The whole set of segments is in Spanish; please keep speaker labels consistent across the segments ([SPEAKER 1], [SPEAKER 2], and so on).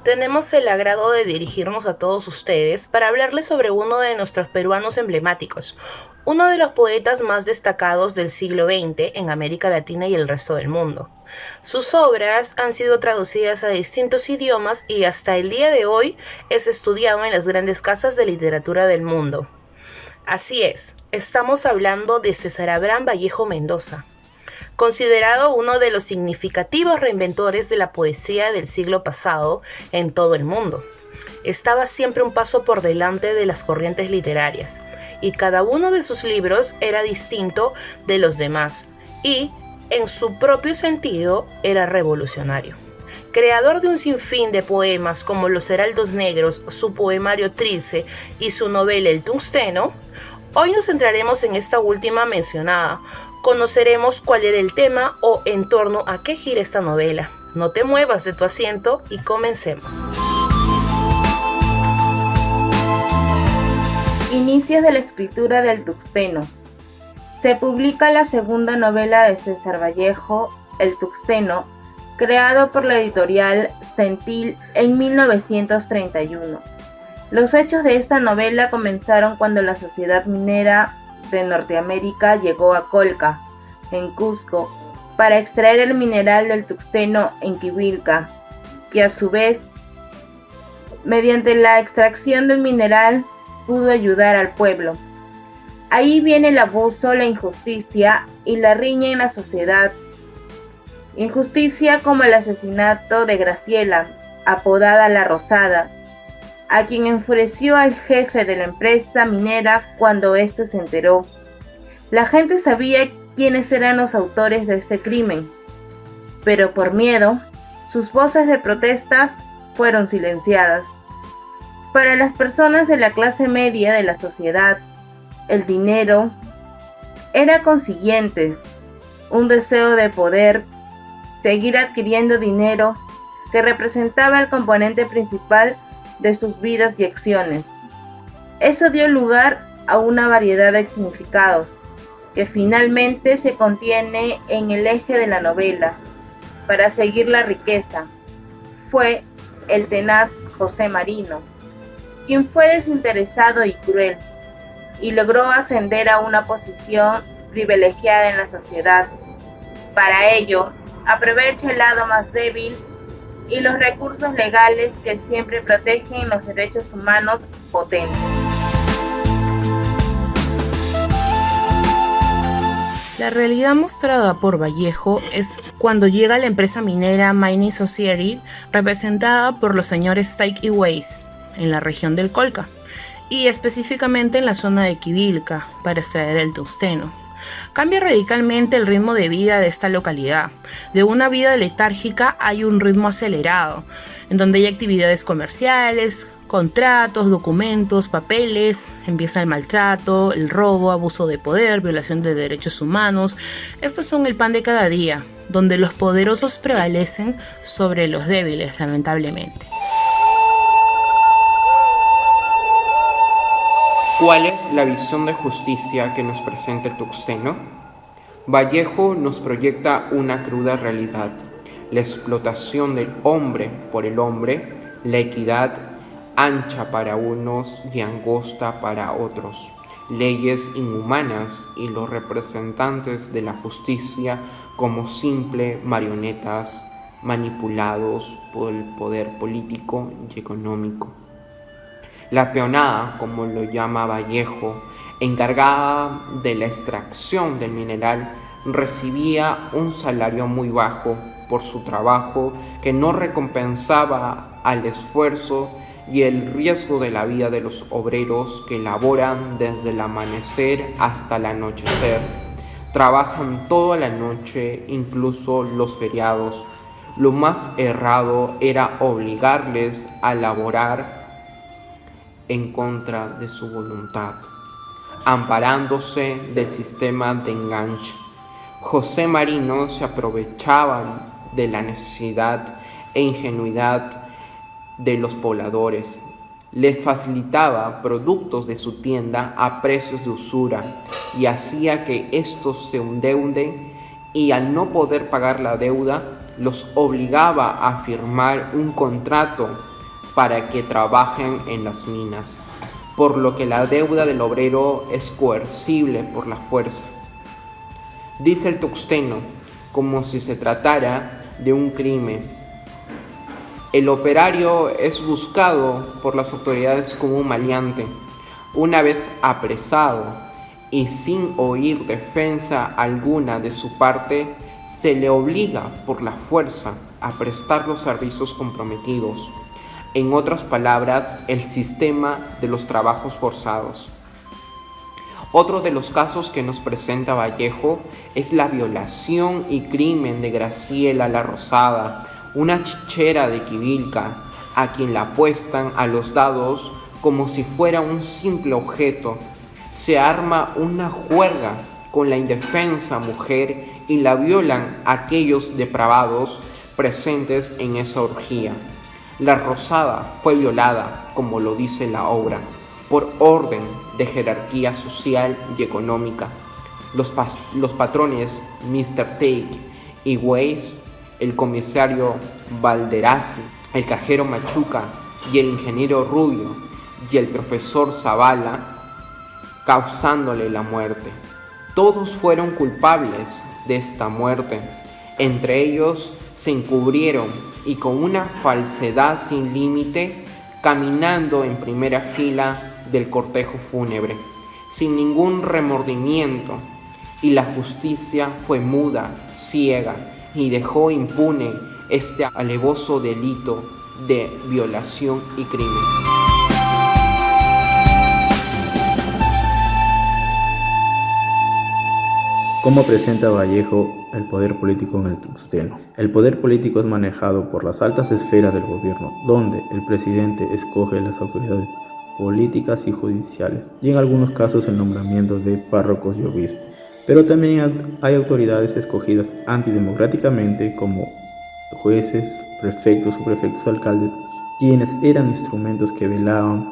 [SPEAKER 1] Tenemos el agrado de dirigirnos a todos ustedes para hablarles sobre uno de nuestros peruanos emblemáticos, uno de los poetas más destacados del siglo XX en América Latina y el resto del mundo. Sus obras han sido traducidas a distintos idiomas y hasta el día de hoy es estudiado en las grandes casas de literatura del mundo. Así es, estamos hablando de César Abraham Vallejo Mendoza, considerado uno de los significativos reinventores de la poesía del siglo pasado en todo el mundo. Estaba siempre un paso por delante de las corrientes literarias, y cada uno de sus libros era distinto de los demás, y, en su propio sentido, era revolucionario. Creador de un sinfín de poemas como Los Heraldos Negros, su poemario Trilce y su novela El Tungsteno, hoy nos centraremos en esta última mencionada. Conoceremos cuál era el tema o en torno a qué gira esta novela. No te muevas de tu asiento y comencemos.
[SPEAKER 2] Inicios de la escritura del Tungsteno. Se publica la segunda novela de César Vallejo, El Tungsteno, creado por la editorial Centil en 1931. Los hechos de esta novela comenzaron cuando la Sociedad Minera de Norteamérica llegó a Colca, en Cusco, para extraer el mineral del tungsteno en Quivilca, que a su vez, mediante la extracción del mineral, pudo ayudar al pueblo. Ahí viene el abuso, la injusticia y la riña en la sociedad. Injusticia como el asesinato de Graciela, apodada La Rosada, a quien enfureció al jefe de la empresa minera cuando éste se enteró. La gente sabía quiénes eran los autores de este crimen, pero por miedo, sus voces de protestas fueron silenciadas. Para las personas de la clase media de la sociedad, el dinero era consiguiente, un deseo de poder, seguir adquiriendo dinero que representaba el componente principal de sus vidas y acciones. Eso dio lugar a una variedad de significados, que finalmente se contiene en el eje de la novela. Para seguir la riqueza, fue el tenaz José Marino, quien fue desinteresado y cruel, y logró ascender a una posición privilegiada en la sociedad. Para ello, aprovecha el lado más débil y los recursos legales que siempre protegen los derechos humanos potentes.
[SPEAKER 1] La realidad mostrada por Vallejo es cuando llega la empresa minera Mining Society, representada por los señores Taik y Weiss, en la región del Colca, y específicamente en la zona de Quivilca, para extraer el tungsteno. Cambia radicalmente el ritmo de vida de esta localidad. De una vida letárgica hay un ritmo acelerado, en donde hay actividades comerciales, contratos, documentos, papeles, empieza el maltrato, el robo, abuso de poder, violación de derechos humanos. Estos son el pan de cada día, donde los poderosos prevalecen sobre los débiles, lamentablemente.
[SPEAKER 3] ¿Cuál es la visión de justicia que nos presenta el tungsteno? Vallejo nos proyecta una cruda realidad: la explotación del hombre por el hombre, la equidad ancha para unos y angosta para otros, leyes inhumanas y los representantes de la justicia como simples marionetas manipulados por el poder político y económico. La peonada, como lo llama Vallejo, encargada de la extracción del mineral, recibía un salario muy bajo por su trabajo que no recompensaba al esfuerzo y el riesgo de la vida de los obreros que laboran desde el amanecer hasta el anochecer. Trabajan toda la noche, incluso los feriados. Lo más errado era obligarles a laborar en contra de su voluntad, amparándose del sistema de enganche. José Marino se aprovechaban de la necesidad e ingenuidad de los pobladores. Les facilitaba productos de su tienda a precios de usura y hacía que estos se endeuden, y al no poder pagar la deuda, los obligaba a firmar un contrato para que trabajen en las minas, por lo que la deuda del obrero es coercible por la fuerza. Dice el tuxteno, como si se tratara de un crimen. El operario es buscado por las autoridades como un maleante. Una vez apresado y sin oír defensa alguna de su parte, se le obliga por la fuerza a prestar los servicios comprometidos. En otras palabras, el sistema de los trabajos forzados. Otro de los casos que nos presenta Vallejo es la violación y crimen de Graciela La Rosada, una chichera de Quivilca, a quien la apuestan a los dados como si fuera un simple objeto. Se arma una juerga con la indefensa mujer y la violan aquellos depravados presentes en esa orgía. La Rosada fue violada, como lo dice la obra, por orden de jerarquía social y económica. Los patrones Mr. Take y Weiss, el comisario Valderazzi, el cajero Machuca y el ingeniero Rubio y el profesor Zavala, causándole la muerte. Todos fueron culpables de esta muerte. Entre ellos se encubrieron y con una falsedad sin límite, caminando en primera fila del cortejo fúnebre, sin ningún remordimiento, y la justicia fue muda, ciega, y dejó impune este alevoso delito de violación y crimen.
[SPEAKER 4] ¿Cómo presenta Vallejo el poder político en el tuxteno? El poder político es manejado por las altas esferas del gobierno, donde el presidente escoge las autoridades políticas y judiciales, y en algunos casos el nombramiento de párrocos y obispos. Pero también hay autoridades escogidas antidemocráticamente como jueces, prefectos, subprefectos, alcaldes, quienes eran instrumentos que velaban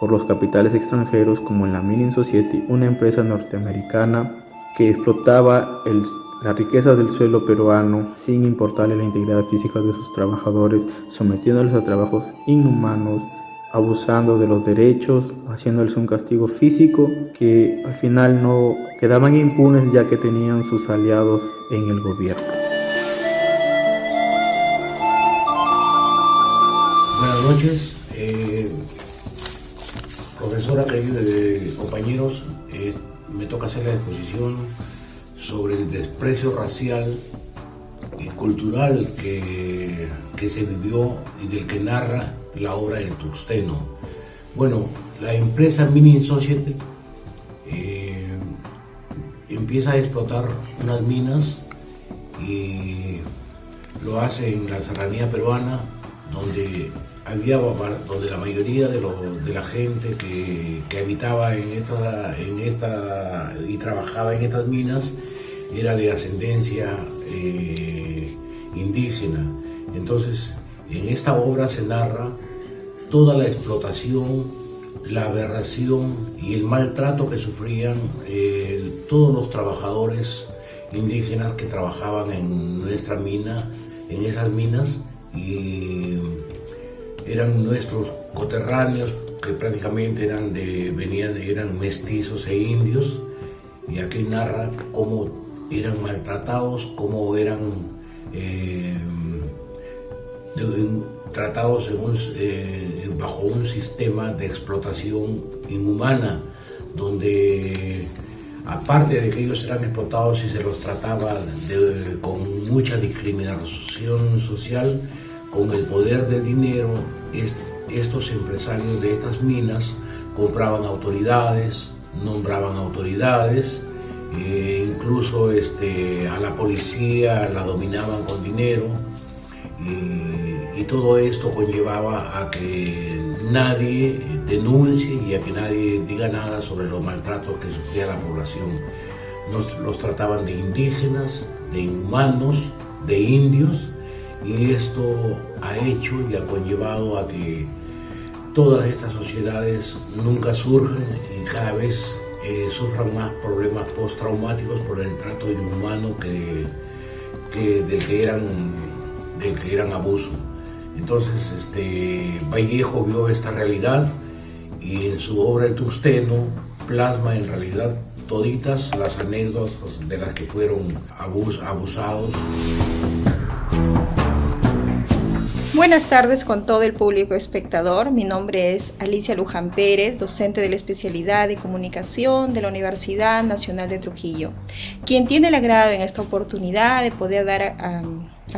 [SPEAKER 4] por los capitales extranjeros, como en la Mining Society, una empresa norteamericana que explotaba la riqueza del suelo peruano sin importarle la integridad física de sus trabajadores, sometiéndoles a trabajos inhumanos, abusando de los derechos, haciéndoles un castigo físico que al final no quedaban impunes, ya que tenían sus aliados en el gobierno.
[SPEAKER 5] Buenas noches, profesora, compañeros. Me toca hacer la exposición sobre el desprecio racial y cultural que se vivió y del que narra la obra del tuxteno. Bueno, la empresa Mining Society empieza a explotar unas minas y lo hace en la serranía peruana, donde la mayoría de la gente que habitaba en esta y trabajaba en estas minas era de ascendencia indígena. Entonces, en esta obra se narra toda la explotación, la aberración y el maltrato que sufrían todos los trabajadores indígenas que trabajaban en nuestra mina, en esas minas, y eran nuestros coterráneos, que prácticamente eran mestizos e indios, y aquí narra cómo eran maltratados, cómo eran tratados bajo un sistema de explotación inhumana, donde aparte de que ellos eran explotados y se los trataba con mucha discriminación social, con el poder del dinero, estos empresarios de estas minas compraban autoridades, nombraban autoridades, incluso a la policía la dominaban con dinero. y todo esto conllevaba a que nadie denuncie y a que nadie diga nada sobre los maltratos que sufría la población. Los trataban de indígenas, de inhumanos, de indios, y esto ha hecho y ha conllevado a que todas estas sociedades nunca surjan y cada vez sufran más problemas postraumáticos por el trato inhumano del que eran abuso. Entonces Vallejo vio esta realidad y en su obra El Tungsteno plasma en realidad toditas las anécdotas de las que fueron abusados.
[SPEAKER 6] Buenas tardes con todo el público espectador. Mi nombre es Alicia Luján Pérez, docente de la especialidad de comunicación de la Universidad Nacional de Trujillo, quien tiene el agrado en esta oportunidad de poder dar a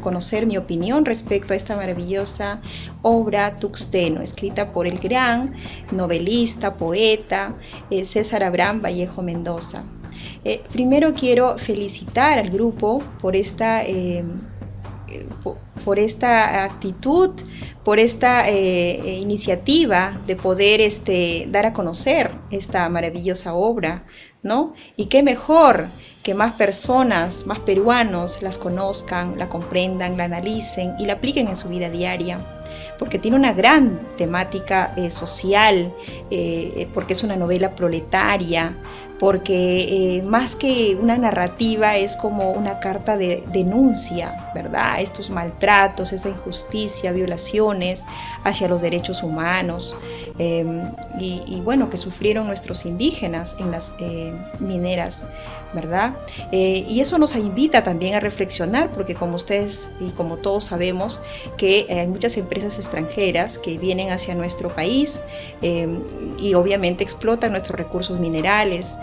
[SPEAKER 6] conocer mi opinión respecto a esta maravillosa obra Tungsteno, escrita por el gran novelista, poeta César Abraham Vallejo Mendoza. Primero quiero felicitar al grupo por esta actitud, por esta iniciativa de poder dar a conocer esta maravillosa obra, ¿no? Y qué mejor que más personas, más peruanos las conozcan, la comprendan, la analicen y la apliquen en su vida diaria, porque tiene una gran temática social, porque es una novela proletaria, porque más que una narrativa es como una carta de denuncia, ¿verdad? Estos maltratos, esta injusticia, violaciones hacia los derechos humanos y bueno, que sufrieron nuestros indígenas en las mineras, ¿verdad? Y eso nos invita también a reflexionar, porque como ustedes y como todos sabemos que hay muchas empresas extranjeras que vienen hacia nuestro país y obviamente explotan nuestros recursos minerales.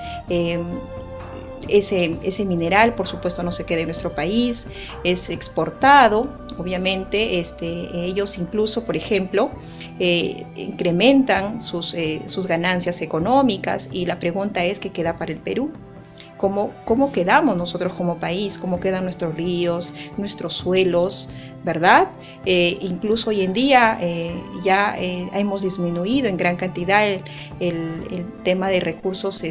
[SPEAKER 6] Ese mineral, por supuesto, no se queda en nuestro país, es exportado, obviamente. Ellos incluso, por ejemplo, incrementan sus ganancias económicas, y la pregunta es: ¿qué queda para el Perú? ¿Cómo quedamos nosotros como país? ¿Cómo quedan nuestros ríos, nuestros suelos, verdad? Incluso hoy en día ya hemos disminuido en gran cantidad el tema de recursos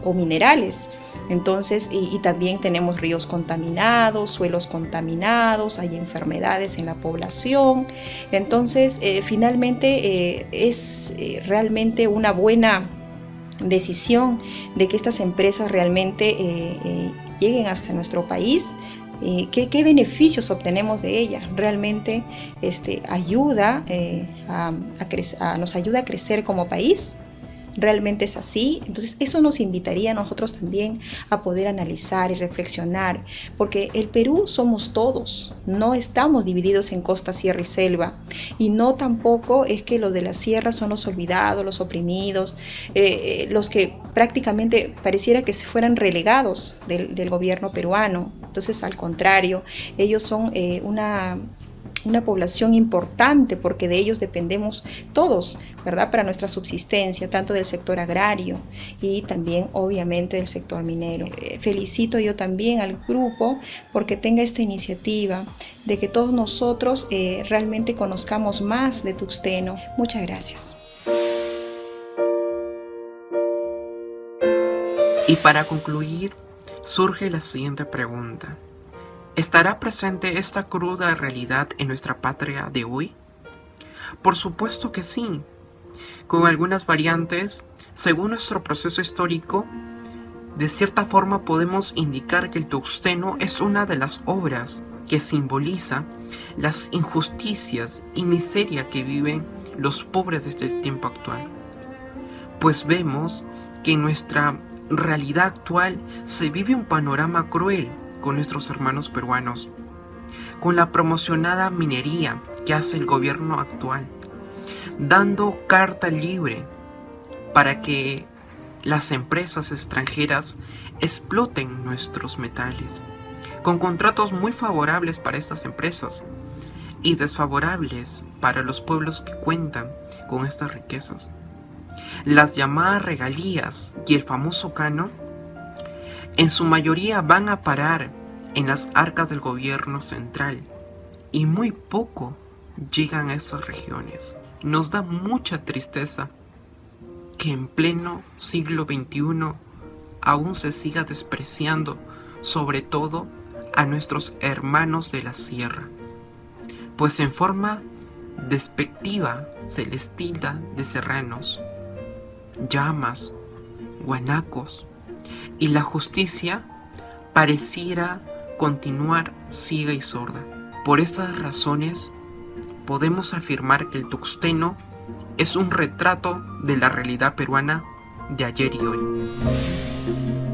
[SPEAKER 6] o minerales. Entonces, y también tenemos ríos contaminados, suelos contaminados, hay enfermedades en la población. Entonces, finalmente es realmente una buena decisión de que estas empresas realmente lleguen hasta nuestro país. ¿Qué beneficios obtenemos de ellas? Realmente ayuda nos ayuda a crecer como país. Realmente es así. Entonces eso nos invitaría a nosotros también a poder analizar y reflexionar, porque el Perú somos todos, no estamos divididos en costa, sierra y selva, y no tampoco es que los de la sierra son los olvidados, los oprimidos, los que prácticamente pareciera que se fueran relegados del gobierno peruano. Entonces, al contrario, ellos son una población importante, porque de ellos dependemos todos, ¿verdad? Para nuestra subsistencia, tanto del sector agrario y también obviamente del sector minero. Felicito yo también al grupo porque tenga esta iniciativa de que todos nosotros realmente conozcamos más de Tungsteno. Muchas gracias.
[SPEAKER 3] Y para concluir, surge la siguiente pregunta. ¿Estará presente esta cruda realidad en nuestra patria de hoy? Por supuesto que sí, con algunas variantes. Según nuestro proceso histórico, de cierta forma podemos indicar que el Tungsteno es una de las obras que simboliza las injusticias y miseria que viven los pobres de este tiempo actual. Pues vemos que en nuestra realidad actual se vive un panorama cruel con nuestros hermanos peruanos, con la promocionada minería que hace el gobierno actual, dando carta libre para que las empresas extranjeras exploten nuestros metales, con contratos muy favorables para estas empresas y desfavorables para los pueblos que cuentan con estas riquezas. Las llamadas regalías y el famoso canon en su mayoría van a parar en las arcas del gobierno central y muy poco llegan a esas regiones. Nos da mucha tristeza que en pleno siglo XXI aún se siga despreciando, sobre todo a nuestros hermanos de la sierra, pues en forma despectiva se les tilda de serranos, llamas, guanacos, y la justicia pareciera continuar ciega y sorda. Por estas razones, podemos afirmar que el tuxteno es un retrato de la realidad peruana de ayer y hoy.